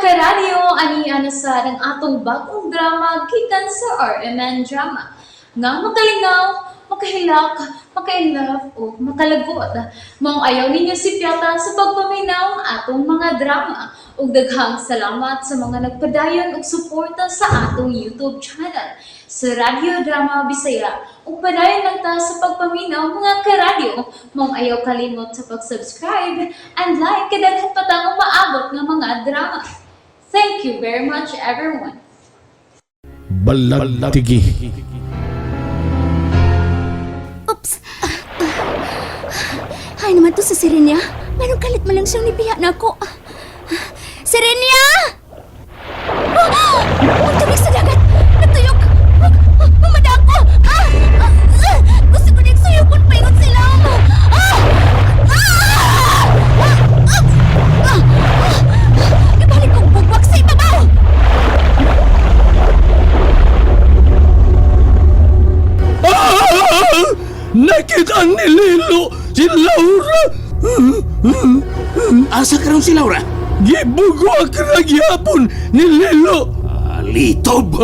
karadyo, ani sa ng atong bagong drama gikan sa RMN Drama. Nga makalingaw, makahilak, maka-inlove, o makalagot. Maong ayaw ninyo si Piata sa pagpaminaw ang atong mga drama. Ug daghang salamat sa mga nagpadayon ug suporta sa atong YouTube channel sa Radio Drama Bisaya. Ug padayon lang ta sa pagpaminaw mga karadyo. Maong ayaw kalimot sa pag-subscribe and like kadaghan pa tang maabot nga mga drama. Thank you very much everyone. Balagtigi. Oops! Ay naman to sa Serenia. Anong kalit man lang siyang nibiya na ako. Serenia! Magtubig sa dagat! Natuyok! Mamada ako! Gusto ko din suyupon pa ingot sila! Ibalik kong bugwag sa ibabaw! Nakita ni Lilo si Laura. Asa karon si Laura? Gibugwag na gyapon ni Lilo. Litob!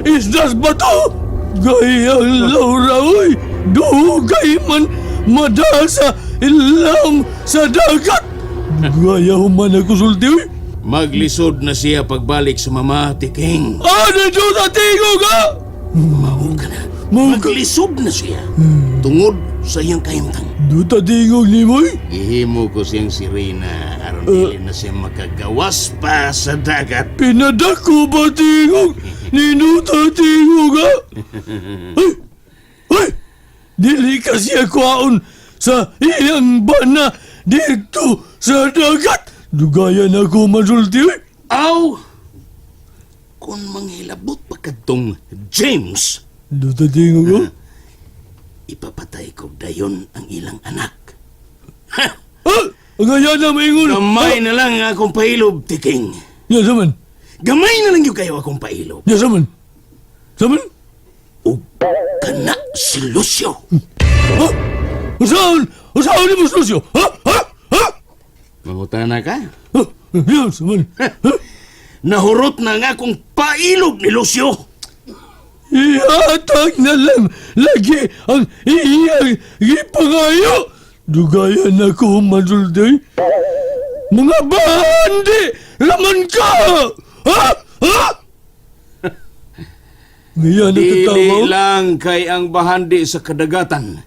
Isdas ba to? Gayang Laura, uy. Dugay man madasa ilam sa dagat. Gaya man ako sulti, uy. Maglisod na siya pagbalik sa mama, Tiking. Dito sa tingo ka! Mao ka na. Maglisod na siya. Tungod sa iyang kahimtang. Dito tingog ni Moy. Ihimo ko siyang sirena aron dili na siya makagawas pa sa dagat. Pinadako ba tingog? Ninuta tingog ka? Ay! Dili ka siya kwaon sa iyang bana dito sa dagat. Dugayan ako masulti. Aw! Kung manghilabot pa kadtong James, Dito tingog ka? ipapatay ko dayon ang ilang anak. Ang ayan na maingon. Gamay na lang ang akong pailob, Tiking. Ya, saman. Gamay na lang yung kayo akong pailob. Ya, saman. Saman? O kana si Lucio. Ha? Usahan? Usahan ni Mas Lucio? Ha? Mangutana ka? Ya, saman. Nahurot na nga akong pailob ni Lucio. Ihatag na lang lagi ang iyang ipangayo. Dugayan ako masulti. Mga bandi! Laman ka! Ha? Ngayon Dili natatawa? lang kay ang bahandi sa kadagatan.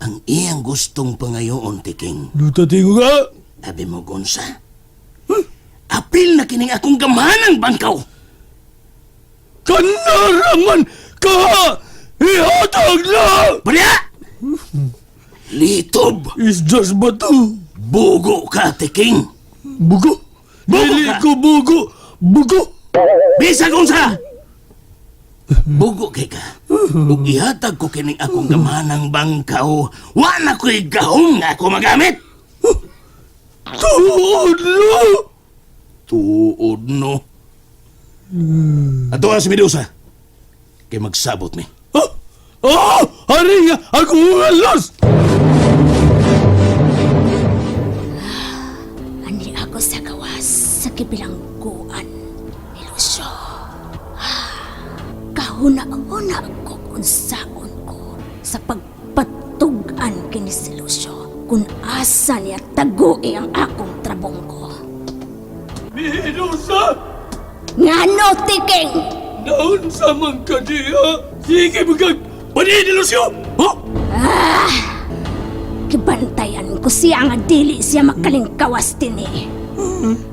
Ang iyang gustong pangayoon, Tiking. Duta tingo ka? Abi mo, Gonza. Apil na kining akong gamanang bangkaw. Kanaraman ka! Ihatag na! Balya! Litob! Isdas ba to? Bugo ka, Tiking. Bugo? Bugo Dili ka! ko bugo! Bugo! Bisa, Gonza! Bugo kay ka. Ug ihatag ko kining akong gamanang bangkaw. Wala ko'y gahong nga ako magamit. Tuod na! Tuod no. Ato nga si Medusa. Kay magsabot mi. Hari nga! Ako alas! Ani ako sa gawas sa kibilangguan ni Lucio. Kahuna-una ko kung saon ko sa pagpatugan kini si Lucio kung asa niya tagoi ang akong trabong ko. Medusa! Ngano, Tiking? Naon sa man ka diha? Sige magag... Pwede ni Lucio! Kibantayan ko siya nga dili siya makalingkawas tini.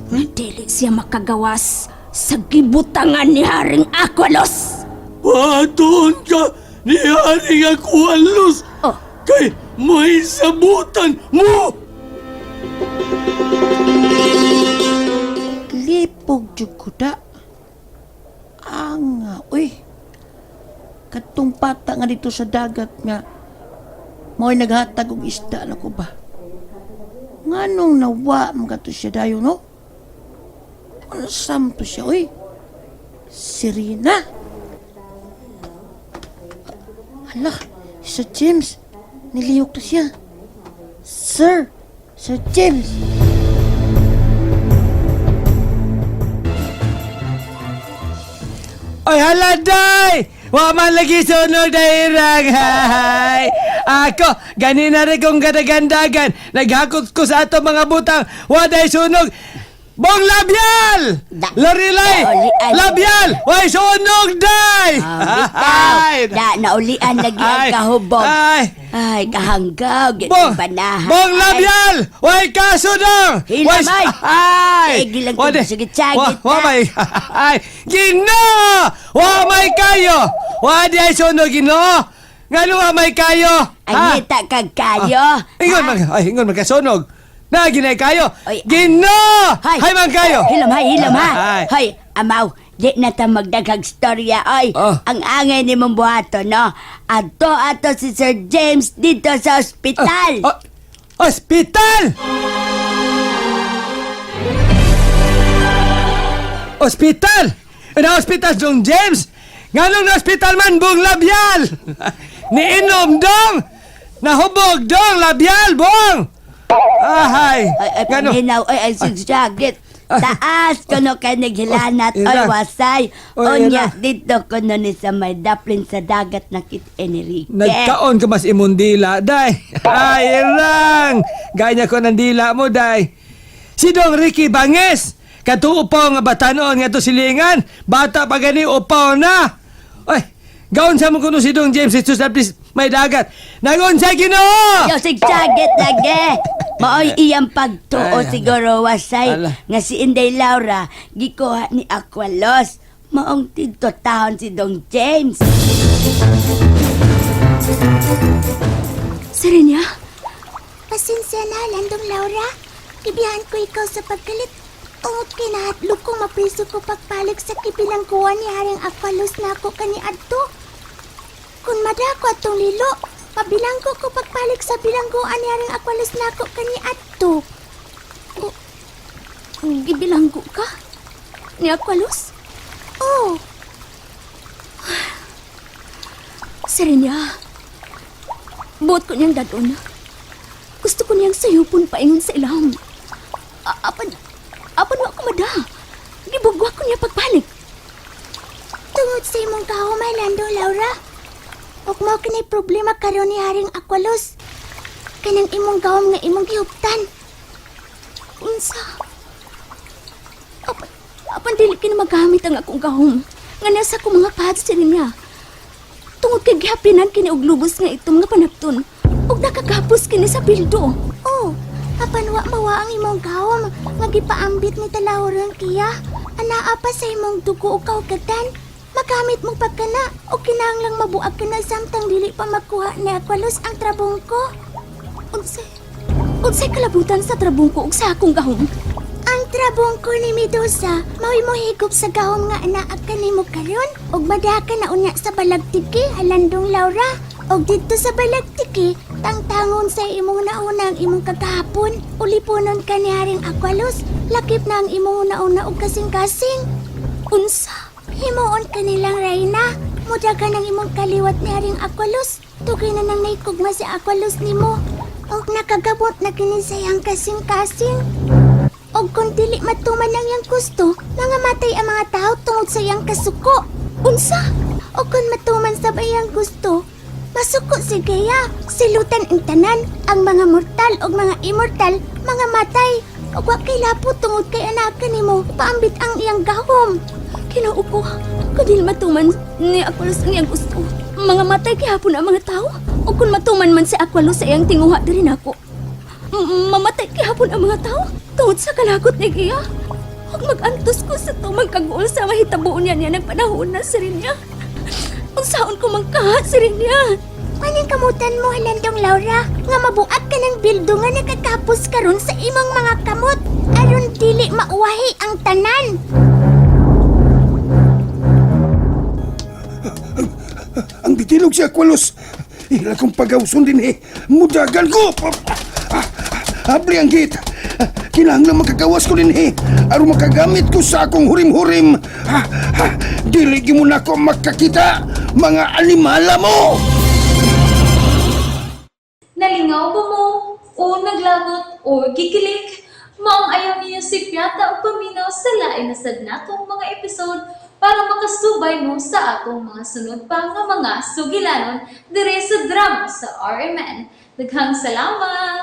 Nga dili siya makagawas sa gibutangan ni Haring Aqualos. Patuon ka ni Haring Aqualos! Oh. Kay may sabutan mo! Lipog jud ko da. Anga, uy. Katong pata nga dito sa dagat nga mo'y naghatag og isda na ko ba? Nganong nawa mga to siya dayo, no? Ano sam to siya, uy? Serena? Hala, Sir James, niliyok na siya. Sir James. Oy, hala, day! Wa man lagi sunog dairang, hay! Ako, ganina rin kong gadagandagan. Naghakot ko sa ato mga butang. Wa day sunog. Bong labyal! Larilay! Labyal! Way sunog, day! Bitaw, da naulian lagi ang kahubog. Ay, kahanggaw, Bong! gitong banahan. Bong labyal! Way kasunong! Hilamay! Ay! Tigil lang kung sagit-sagit Wa na. may... Ay! Gino! Wa may kayo! Wa di ay sunog, Gino! Ngano wa may kayo? Ay, nita kag kayo. Ingon magkasunog. Na, ginay kayo! Ay, Gino! Hay man kayo! Hilom ha. Ay. Hoy, amaw, di na ta magdaghag storya, oy. Oh. Ang angay ni mong buhato, no? Ato si Sir James dito sa ospital. Ospital! Ospital! Na ospital dong James! Nganong na ospital man bong labyal! Niinom dong! Nahubog dong labyal bong! Ahay! Ay, paminaw, ay, sigsagit. Taas ko no kay naghilanat, oy, Ira. wasay. Oy, Onya, Ira. dito ko no ni sa may daplin sa dagat na kit Enrique. Nagkaon ka mas imundila, day! Ay, irang! Ganya ko ng dila mo, day! Si Dong Ricky Banges! Katuupaw nga batanon nga to silingan! Bata pa gani upaw na! Ay, gaon sa mo kuno si Dong James Jesus na please may dagat! Nagon sa Ginoo! Yo, sigsagit lagi. Maoy iyang pagtuo Ay, siguro wasay ala. nga si Inday Laura gikuha ni Aqualos. Maong tinto taon si Dong James. Serenya? Pasensya na, Landong Laura. Ibiyahan ko ikaw sa pagkalit. Tungod kinahatlog ko mapriso ko pagpalig sa kibilangguan ni Haring Aqualos na ako kani adto. Kung madako atong lilo, pabilanggo ko pagpalig sa bilangguan ni Haring Aqualos na ako kani adto. Gibilanggo ka? Ni Aqualos? Oh, Serenya, buot ko niyang dadon. Gusto ko niyang sayupon paingon sa ilahom. Apan wa ko mada. Gibugwa ko niya pagpalig. tungod sa imong kahumay, Landong Laura. Ug mao kini problema karon ni Haring Aqualos. Kanang imong gawom nga imong gihuptan. Unsa? Apan dili kini magamit ang akong gahom. Nga nasa ko mga pads niya. Tungod kay gihapinan kini og lubos nga itom nga panapton. Og nakagapos kini sa bildo. Oh, apan wa mawa ang imong gawom nga gipaambit ni Talahurang kiya. Anaa pa sa imong dugo o kaugatan. Magamit mo pagkana o kinahanglang mabuag ka na samtang dili pa makuha ni Aqualos ang trabong ko. Unsay kalabutan sa trabong ko ug sa akong gahom? Ang trabong ko ni Medusa, mao'y mo higop sa gahom nga anaa ka nimo karon ug madaka na unya sa balagtiki, Landong Laura. Og dito sa balagtiki, tangtangon sa imong nauna ang imong kagahapon. Ulipunon ka ni Haring Aqualos, lakip na ang imong nauna og kasing-kasing. Unsa? Himuon ka nilang Reyna, mudaga ng imong kaliwat ni Haring Aqualos. Tugay na nang naikugma si Aqualos nimo. Og nakagabot na kini sa iyang kasing-kasing. Og kung dili matuman ang iyang gusto, mga matay ang mga tao tungod sa iyang kasuko. Unsa? O kung matuman sa bayang gusto, masuko si Gaya, silutan ang tanan, ang mga mortal o mga immortal, mga matay. O wag kay lapot tungod kay anakan nimo, paambit ang iyang gahom. Kinaupo, kung dili matuman ni Aqualos ang iyang gusto. Mga matay gihapon ang mga tao. O kung matuman man si Aqualos sa iyang tinguha diri nako. Mamatay gihapon ang mga tao tungod sa kalagot ni Gia. Huwag mag-antos ko sa tumang kagul sa mahitabuon niya ng panahon na Serenya. Unsaon ko mangkahat Serenya. Maning kamutan mo, Landong Laura, nga mabuak ka ng bildo nga nakakapos karon sa imong mga kamot. Aron dili mauwahi ang tanan. Ang bitilog si Aqualos. Ila kong pagawson din eh. Mudagan ko. Abli ang gate. Kinahanglan makagawas ko din eh. Aron makagamit ko sa akong hurim-hurim. Dili mo na ako makakita. Mga alimala mo. Nalingaw ba mo? O naglagot? O gikilig? Maong ayaw niya si Piata o paminaw sa lain na sad natong mga episode para makasubay mo sa atong mga sunod pa nga mga sugilanon dire sa drama sa RMN. Daghang salamat!